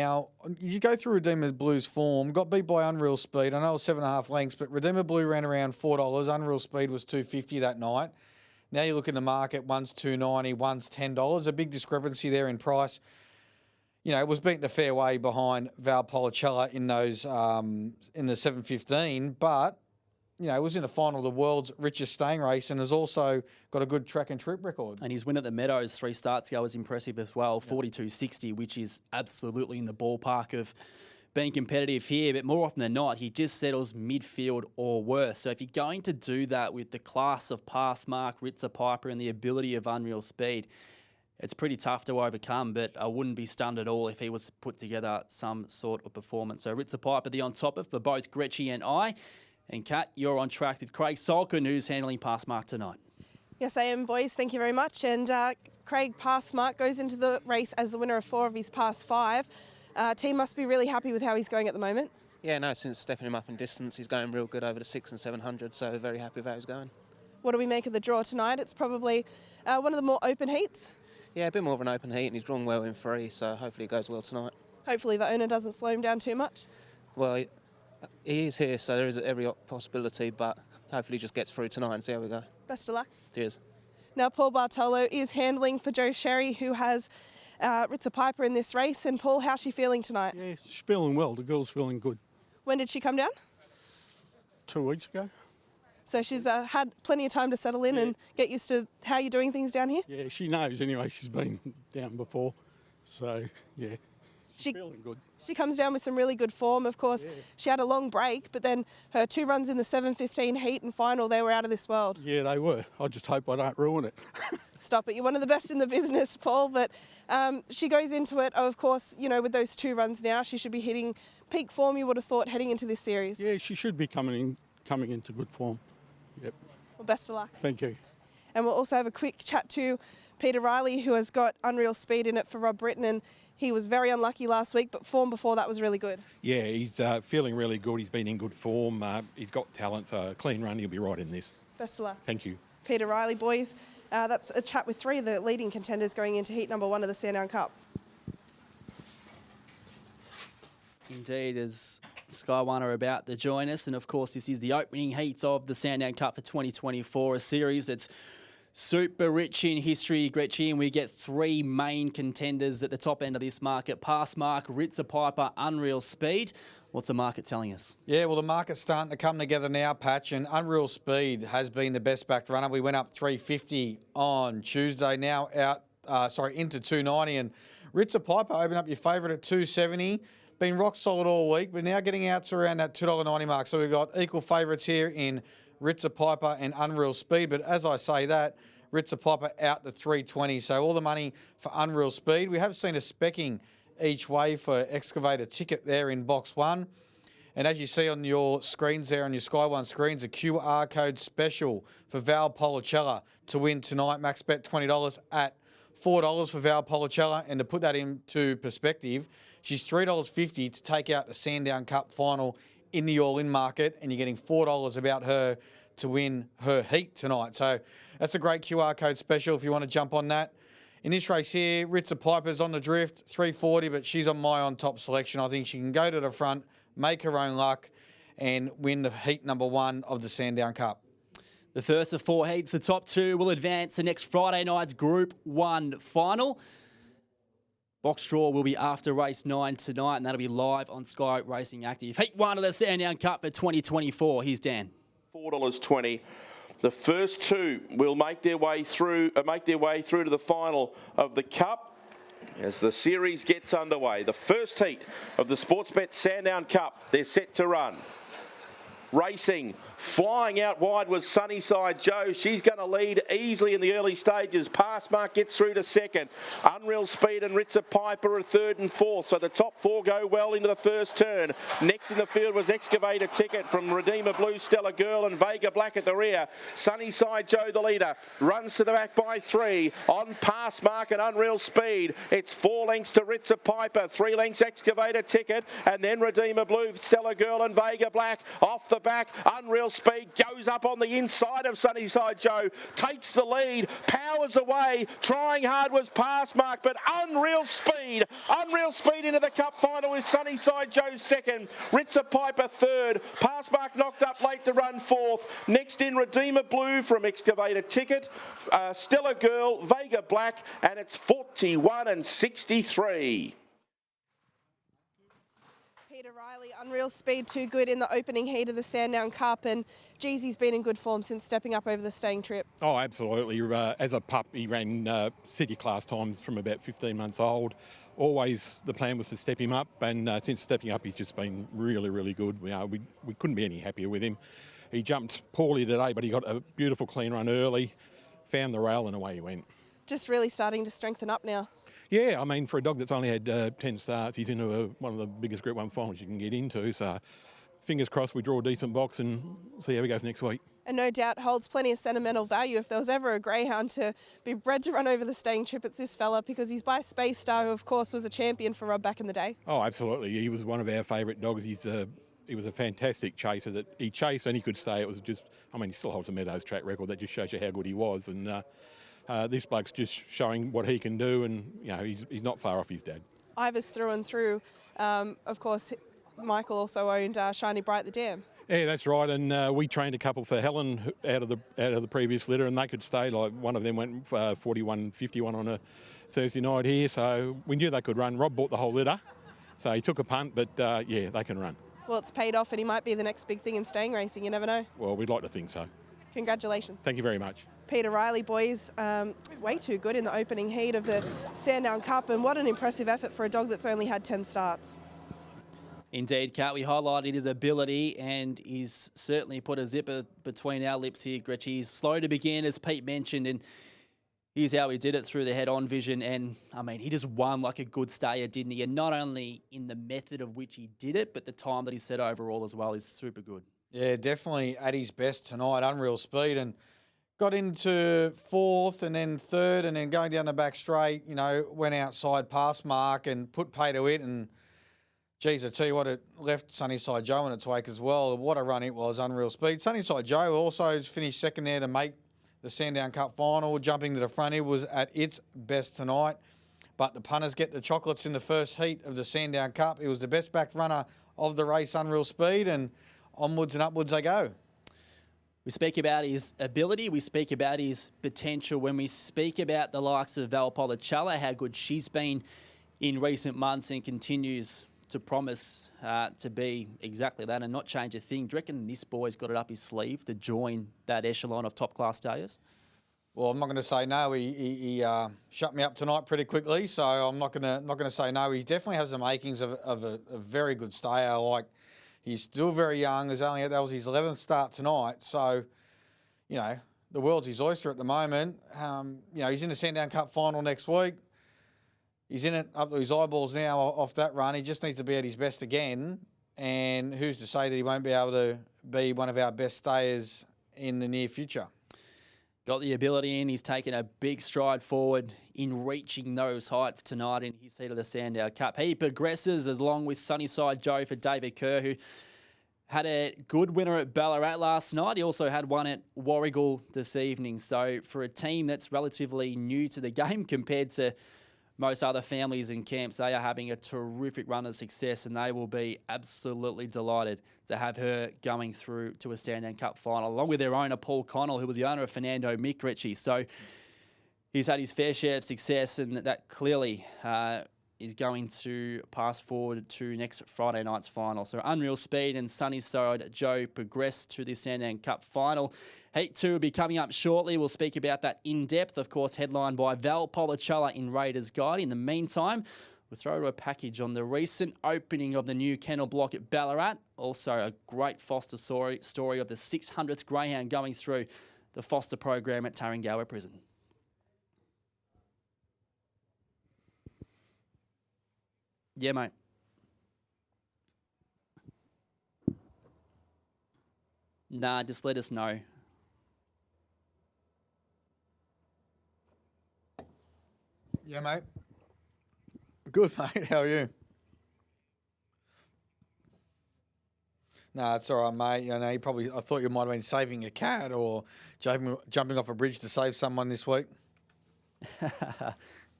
Now, you go through Redeemer Blue's form, got beat by Unreal Speed. I know it was 7.5 lengths, but Redeemer Blue ran around $4. Unreal Speed was $2.50 that night. Now you look in the market, one's $2.90, one's $10. A big discrepancy there in price. You know, it was beaten a fair way behind Val Policella in those in the 7.15, but you know, it was in the final of the world's richest staying race and has also got a good track and trip record. And his win at the Meadows 3 starts ago was impressive as well, 42.60, which is absolutely in the ballpark of being competitive here. But more often than not, he just settles midfield or worse. So if you're going to do that with the class of Passmark, Ritzer Piper and the ability of Unreal Speed, it's pretty tough to overcome, but I wouldn't be stunned at all if he was to put together some sort of performance. So Ritzer Piper, the on topper for both Gretchy and I. And Kat, you're on track with Craig Salkin, who's handling Passmark tonight. Yes, I am, boys. Thank you very much. And Craig Passmark goes into the race as the winner of 4 of his past 5. Team must be really happy with how he's going at the moment. Yeah, no, since stepping him up in distance, he's going real good over the 600 and 700, so very happy with how he's going. What do we make of the draw tonight? It's probably one of the more open heats. Yeah, a bit more of an open heat, and he's drawn well in 3, so hopefully it goes well tonight. Hopefully the owner doesn't slow him down too much. Well, he is here, so there is every possibility, but hopefully he just gets through tonight and see how we go. Best of luck. Cheers. Now, Paul Bartolo is handling for Joe Sherry, who has Ritzer Piper in this race. And Paul, how's she feeling tonight? Yeah, she's feeling well. The girl's feeling good. When did she come down? 2 weeks ago. So she's had plenty of time to settle in and get used to how you're doing things down here? Yeah, she knows anyway. She's been down before. So, yeah, she's feeling good. She comes down with some really good form. Of course, she had a long break, but then her 2 runs in the 7.15 heat and final, they were out of this world. Yeah, they were. I just hope I don't ruin it. Stop it. You're one of the best in the business, Paul. But she goes into it, of course, you know, with those 2 runs now, she should be hitting peak form, you would have thought, heading into this series. Yeah, she should be coming into good form. Yep. Well, best of luck. Thank you. And we'll also have a quick chat to Peter Riley, who has got Unreal Speed in it for Rob Britton, and he was very unlucky last week, but form before that was really good. Yeah, he's feeling really good. He's been in good form. He's got talent, so a clean run, he'll be right in this. Best of luck. Thank you. Peter Riley, boys. That's a chat with 3 of the leading contenders going into heat number 1 of the Sandown Cup. Indeed, as Sky One are about to join us. And of course, this is the opening heat of the Sandown Cup for 2024, a series that's super rich in history, Gretchy, and we get 3 main contenders at the top end of this market: Passmark, Ritzer Piper, Unreal Speed. What's the market telling us? Yeah, well, the market's starting to come together now, Patch, and Unreal Speed has been the best backed runner. We went up 350 on Tuesday, now out, into 290, and Ritzer Piper opened up your favourite at 270. Been rock solid all week, but now getting out to around that $2.90 mark. So we've got equal favourites here in Ritzer Piper and Unreal Speed. But as I say that, Ritzer Piper out to 320. So all the money for Unreal Speed. We have seen a specking each way for Excavator Ticket there in box 1. And as you see on your screens there, on your Sky One screens, a QR code special for Val Policella to win tonight. Max bet $20 at $4 for Val Policella. And to put that into perspective, she's $3.50 to take out the Sandown Cup final in the all-in market, and you're getting $4 about her to win her heat tonight. So that's a great QR code special if you want to jump on that. In this race here, Ritzer Piper's on the drift, 340, but she's on my on-top selection. I think she can go to the front, make her own luck, and win the heat number 1 of the Sandown Cup. The first of 4 heats, the top 2 will advance to next Friday night's Group 1 final. Box draw will be after race 9 tonight, and that'll be live on Sky Racing Active. Heat 1 of the Sandown Cup for 2024. Here's Dan. $4.20. The first 2 will make their way through to the final of the Cup as the series gets underway. The first heat of the Sportsbet Sandown Cup, they're set to run. Racing, flying out wide was Sunnyside Joe. She's going to lead easily in the early stages. Passmark gets through to second. Unreal Speed and Ritzer Piper are 3rd and 4th. So the top 4 go well into the first turn. Next in the field was Excavator Ticket from Redeemer Blue, Stella Girl and Vega Black at the rear. Sunnyside Joe, the leader, runs to the back by 3. On Passmark and Unreal Speed, it's 4 lengths to Ritzer Piper, 3 lengths Excavator Ticket, and then Redeemer Blue, Stella Girl and Vega Black off the the back. Unreal Speed goes up on the inside of Sunnyside Joe, takes the lead, powers away, trying hard was pass mark, but Unreal Speed into the cup final with Sunnyside Joe second, Ritzer Piper third, pass mark knocked up late to run fourth. Next in Redeemer Blue from Excavator Ticket, Stella Girl, Vega Black, and it's 41 and 63. Peter Riley, Unreal Speed, too good in the opening heat of the Sandown Cup, and Jeezy's been in good form since stepping up over the staying trip. Oh, absolutely. As a pup, he ran city class times from about 15 months old. Always the plan was to step him up, and since stepping up, he's just been really, really good. We couldn't be any happier with him. He jumped poorly today, but he got a beautiful clean run early, found the rail, and away he went. Just really starting to strengthen up now. Yeah, I mean, for a dog that's only had 10 starts, he's into one of the biggest Group 1 finals you can get into. So fingers crossed we draw a decent box and see how he goes next week. And no doubt holds plenty of sentimental value. If there was ever a greyhound to be bred to run over the staying trip, it's this fella, because he's by Space Star, who of course was a champion for Rob back in the day. Oh, absolutely. He was one of our favourite dogs. He was a fantastic chaser. That he chased and he could stay. It was just, I mean, he still holds a Meadows track record. That just shows you how good he was. And this bloke's just showing what he can do, and he's not far off his dad. Ivers through and through. Of course, Michael also owned Shiny Bright the Dam. Yeah, that's right. And we trained a couple for Helen out of the previous litter, and they could stay. Like one of them went 41.51 on a Thursday night here, so we knew they could run. Rob bought the whole litter, so he took a punt, but yeah, they can run. Well, it's paid off, and he might be the next big thing in staying racing. You never know. Well, we'd like to think so. Congratulations. Thank you very much. Peter Riley, boys, way too good in the opening heat of the Sandown Cup, and what an impressive effort for a dog that's only had 10 starts. Indeed, Kat, we highlighted his ability, and he's certainly put a zipper between our lips here, Gretch. He's slow to begin, as Pete mentioned, and here's how he did it through the head-on vision. And, I mean, he just won like a good stayer, didn't he? And not only in the method of which he did it, but the time that he set overall as well is super good. Yeah, definitely at his best tonight, Unreal Speed, and got into fourth and then third, and then going down the back straight, went outside past mark and put pay to it. And, geez, I tell you what, it left Sunnyside Joe in its wake as well. What a run it was, Unreal Speed. Sunnyside Joe also finished second there to make the Sandown Cup final. Jumping to the front, it was at its best tonight. But the punters get the chocolates in the first heat of the Sandown Cup. It was the best backed runner of the race, Unreal Speed, and onwards and upwards they go. We speak about his ability, we speak about his potential. When we speak about the likes of Valpolicella, how good she's been in recent months and continues to promise to be exactly that and not change a thing. Do you reckon this boy's got it up his sleeve to join that echelon of top-class stayers? Well, I'm not going to say no. He shut me up tonight pretty quickly, so I'm not going to say no. He definitely has the makings of a very good stayer. Like, he's still very young. That was his 11th start tonight. So, the world's his oyster at the moment. He's in the Sandown Cup final next week. He's in it up to his eyeballs now off that run. He just needs to be at his best again. And who's to say that he won't be able to be one of our best stayers in the near future? Got the ability in. He's taken a big stride forward in reaching those heights tonight in his seat of the Sandown Cup. He progresses along with Sunnyside Joe for David Kerr, who had a good winner at Ballarat last night. He also had one at Warragul this evening. So for a team that's relatively new to the game compared to most other families and camps, they are having a terrific run of success, and they will be absolutely delighted to have her going through to a Sandown Cup final, along with their owner, Paul Connell, who was the owner of Fernando Mick Ritchie. So he's had his fair share of success, and that clearly is going to pass forward to next Friday night's final. So Unreal Speed and Sunnyside Joe progress to the Sandown Cup final. Heat 2 will be coming up shortly. We'll speak about that in depth, of course, headlined by Valpolicella in Raiders Guide. In the meantime, we'll throw to a package on the recent opening of the new kennel block at Ballarat. Also, a great foster story of the 600th greyhound going through the foster program at Tarrangower Prison. Yeah, mate. Nah, just let us know. Yeah, mate. Good, mate. How are you? No, it's all right, mate. You know, I thought you might have been saving a cat or jumping off a bridge to save someone this week.